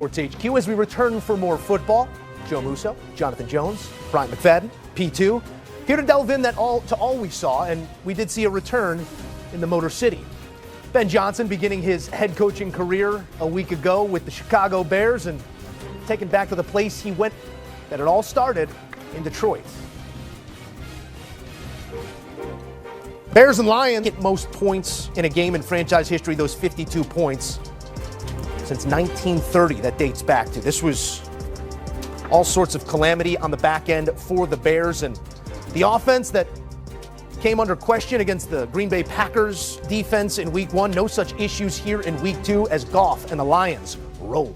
Sports HQ as we return for more football. Joe Musso, Jonathan Jones, Bryant McFadden, P2, here to delve in to all we saw, and we did see a return in the Motor City. Ben Johnson beginning his head coaching career a week ago with the Chicago Bears and taken back to the place he went that it all started in Detroit. Bears and Lions get most points in a game in franchise history, those 52 points. Since 1930, that dates back to. This was all sorts of calamity on the back end for the Bears, and the offense that came under question against the Green Bay Packers defense in week 1. No such issues here in week 2 as Goff and the Lions roll.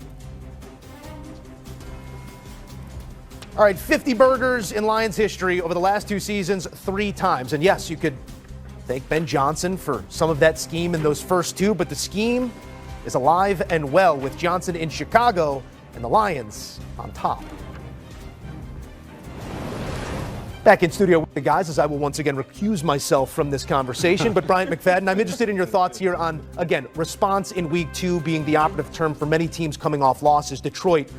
All right, 50 burgers in Lions history over the last 2 seasons, 3 times. And yes, you could thank Ben Johnson for some of that scheme in those first 2, but the scheme is alive and well with Johnson in Chicago and the Lions on top. Back in studio with the guys, as I will once again recuse myself from this conversation. But Bryant McFadden, I'm interested in your thoughts here on, again, response in week 2 being the operative term for many teams coming off losses. Detroit,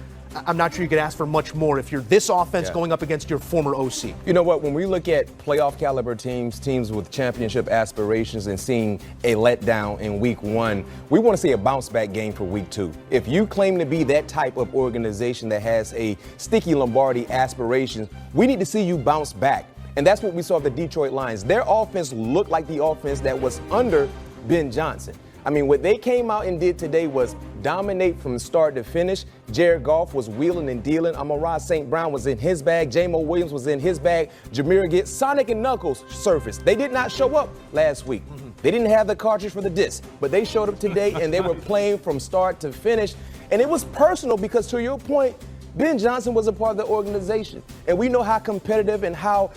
I'm not sure you could ask for much more if you're this offense going up against your former OC. You know what? When we look at playoff caliber teams with championship aspirations, and seeing a letdown in week 1, we want to see a bounce back game for week 2. If you claim to be that type of organization that has a sticky Lombardi aspirations, we need to see you bounce back. And that's what we saw with the Detroit Lions. Their offense looked like the offense that was under Ben Johnson. I mean, what they came out and did today was dominate from start to finish. Jared Goff was wheeling and dealing. Amon-Ra St. Brown was in his bag. J-Mo Williams was in his bag. Jameer Gibbs, Sonic and Knuckles surfaced. They did not show up last week. They didn't have the cartridge for the disc, but they showed up today and they were playing from start to finish. And it was personal because, to your point, Ben Johnson was a part of the organization. And we know how competitive and how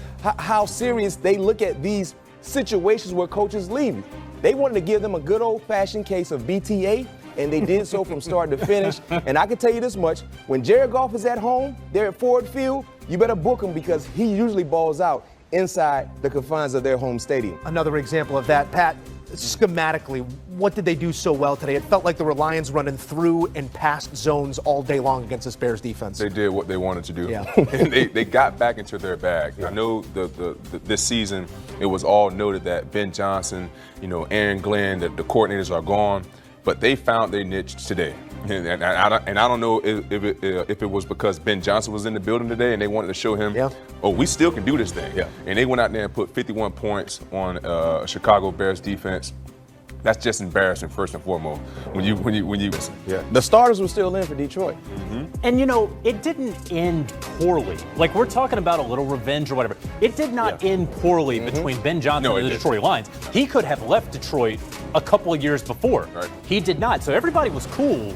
serious they look at these situations where coaches leave. They wanted to give them a good old-fashioned case of BTA, and they did so from start to finish. And I can tell you this much, when Jared Goff is at home, there at Ford Field, you better book him because he usually balls out inside the confines of their home stadium. Another example of that, Pat, schematically, what did they do so well today? It felt like there were Lions running through and past zones all day long against this Bears defense. They did what they wanted to do. Yeah. And they got back into their bag. Yeah. I know this season it was all noted that Ben Johnson, Aaron Glenn, the coordinators are gone, but they found their niche today. And I don't know if it was because Ben Johnson was in the building today and they wanted to show him, we still can do this thing. Yeah. And they went out there and put 51 points on Chicago Bears defense. That's just embarrassing, first and foremost. When you listen. Yeah. The starters were still in for Detroit. Mm-hmm. And it didn't end poorly. Like, we're talking about a little revenge or whatever. It did not end poorly between Ben Johnson and the Detroit Lions. He could have left Detroit a couple of years before. Right. He did not. So everybody was cool.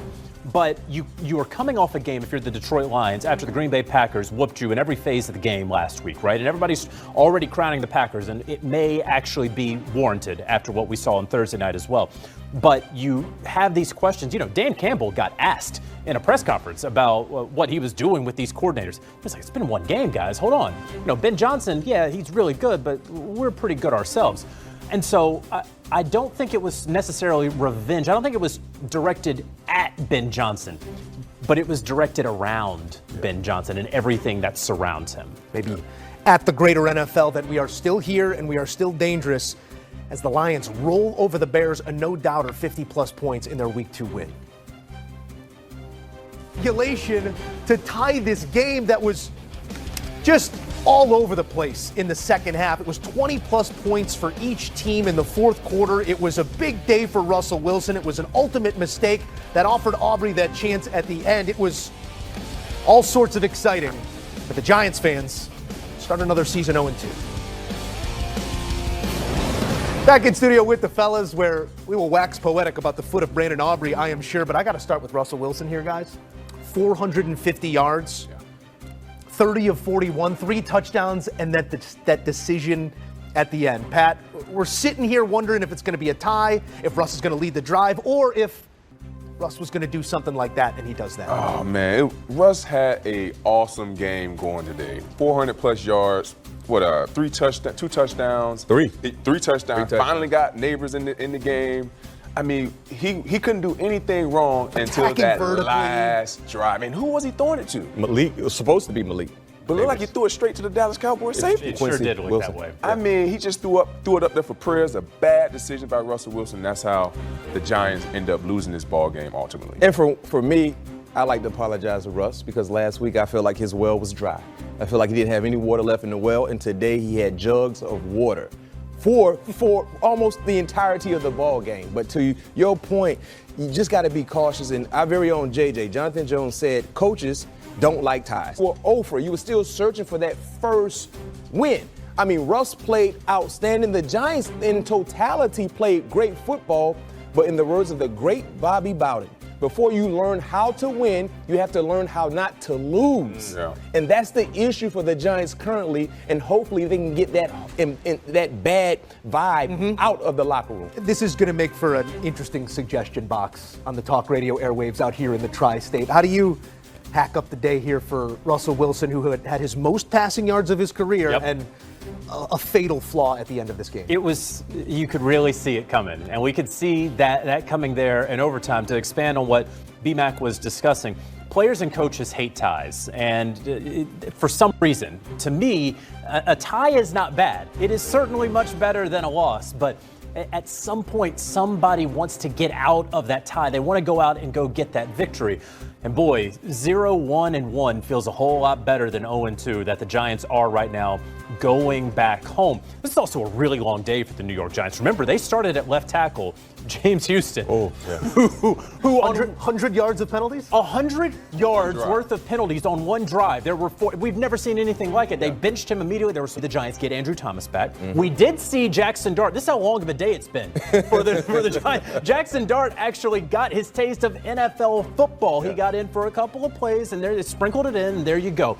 But you are coming off a game, if you're the Detroit Lions, after the Green Bay Packers whooped you in every phase of the game last week, right? And everybody's already crowning the Packers, and it may actually be warranted after what we saw on Thursday night as well. But you have these questions. Dan Campbell got asked in a press conference about what he was doing with these coordinators. He's like, it's been one game, guys. Hold on. Ben Johnson, he's really good, but we're pretty good ourselves. And so I don't think it was necessarily revenge. I don't think it was directed at Ben Johnson, but it was directed around Ben Johnson and everything that surrounds him. Maybe at the greater NFL that we are still here and we are still dangerous as the Lions roll over the Bears a no-doubter 50-plus points in their Week 2 win. Regulation to tie this game that was just all over the place in the second half. It was 20-plus points for each team in the fourth quarter. It was a big day for Russell Wilson. It was an ultimate mistake that offered Aubrey that chance at the end. It was all sorts of exciting. But the Giants fans start another season 0-2. Back in studio with the fellas, where we will wax poetic about the foot of Brandon Aubrey, I am sure. But I got to start with Russell Wilson here, guys. 450 yards. 30 of 41, 3 touchdowns, and that decision at the end. Pat, we're sitting here wondering if it's going to be a tie, if Russ is going to lead the drive, or if Russ was going to do something like that, and he does that. Oh, man. Russ had an awesome game going today. 400-plus yards. 2 touchdowns. Three. Three touchdowns. Finally got neighbors in the game. I mean, he couldn't do anything wrong until that last drive. I mean, who was he throwing it to? Malik. It was supposed to be Malik. But it looked like he threw it straight to the Dallas Cowboys safety. It sure did look that way. I mean, he just threw it up there for prayers. A bad decision by Russell Wilson. That's how the Giants end up losing this ball game ultimately. And for me, I like to apologize to Russ because last week I felt like his well was dry. I feel like he didn't have any water left in the well, and today he had jugs of water for almost the entirety of the ball game. But to your point, you just got to be cautious. And our very own JJ, Jonathan Jones, said coaches don't like ties. Well, Ofer, you were still searching for that first win. I mean, Russ played outstanding. The Giants in totality played great football, but in the words of the great Bobby Bowden, before you learn how to win, you have to learn how not to lose. Yeah. And that's the issue for the Giants currently, and hopefully they can get that bad vibe out of the locker room. This is going to make for an interesting suggestion box on the talk radio airwaves out here in the tri-state. How do you hack up the day here for Russell Wilson, who had his most passing yards of his career and a fatal flaw at the end of this game? It was, you could really see it coming, and we could see that coming there in overtime. To expand on what B-Mac was discussing, players and coaches hate ties, and for some reason, to me, a tie is not bad. It is certainly much better than a loss, but at some point, somebody wants to get out of that tie. They want to go out and go get that victory. And boy, 0-1-1 feels a whole lot better than 0-2 that the Giants are right now going back home. This is also a really long day for the New York Giants. Remember, they started at left tackle, James Houston. Oh, yeah. Who 100 yards of penalties? 100 yards worth of penalties on one drive. There were 4. We've never seen anything like it. They benched him immediately. The Giants get Andrew Thomas back. We did see Jackson Dart. This is how long of a day it's been for the Giants. Jackson Dart actually got his taste of NFL football. He got in for a couple of plays, and they sprinkled it in, and there you go.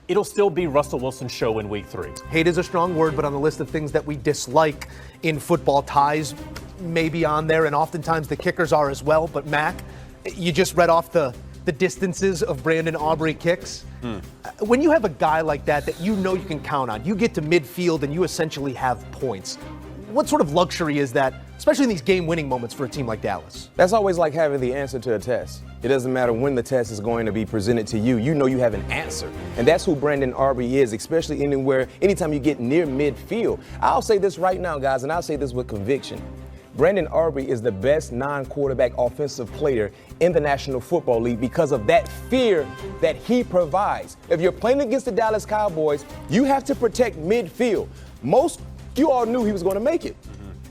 It'll still be Russell Wilson's show in week 3. Hate is a strong word, but on the list of things that we dislike in football, ties may be on there, and oftentimes the kickers are as well. But Mac, you just read off the distances of Brandon Aubrey kicks. When you have a guy like that you know you can count on, you get to midfield and you essentially have points. What sort of luxury is that, especially in these game-winning moments for a team like Dallas? That's always like having the answer to a test. It doesn't matter when the test is going to be presented to you. You know you have an answer. And that's who Brandon Aubrey is, especially anytime you get near midfield. I'll say this right now, guys, and I'll say this with conviction. Brandon Aubrey is the best non-quarterback offensive player in the National Football League because of that fear that he provides. If you're playing against the Dallas Cowboys, you have to protect midfield. You all knew he was going to make it.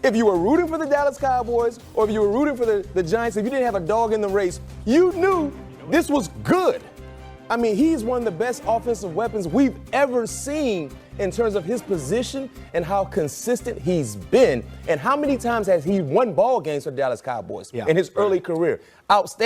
If you were rooting for the Dallas Cowboys or if you were rooting for the Giants, if you didn't have a dog in the race, you knew this was good. I mean, he's one of the best offensive weapons we've ever seen in terms of his position and how consistent he's been. And how many times has he won ball games for the Dallas Cowboys in his early career? Outstanding.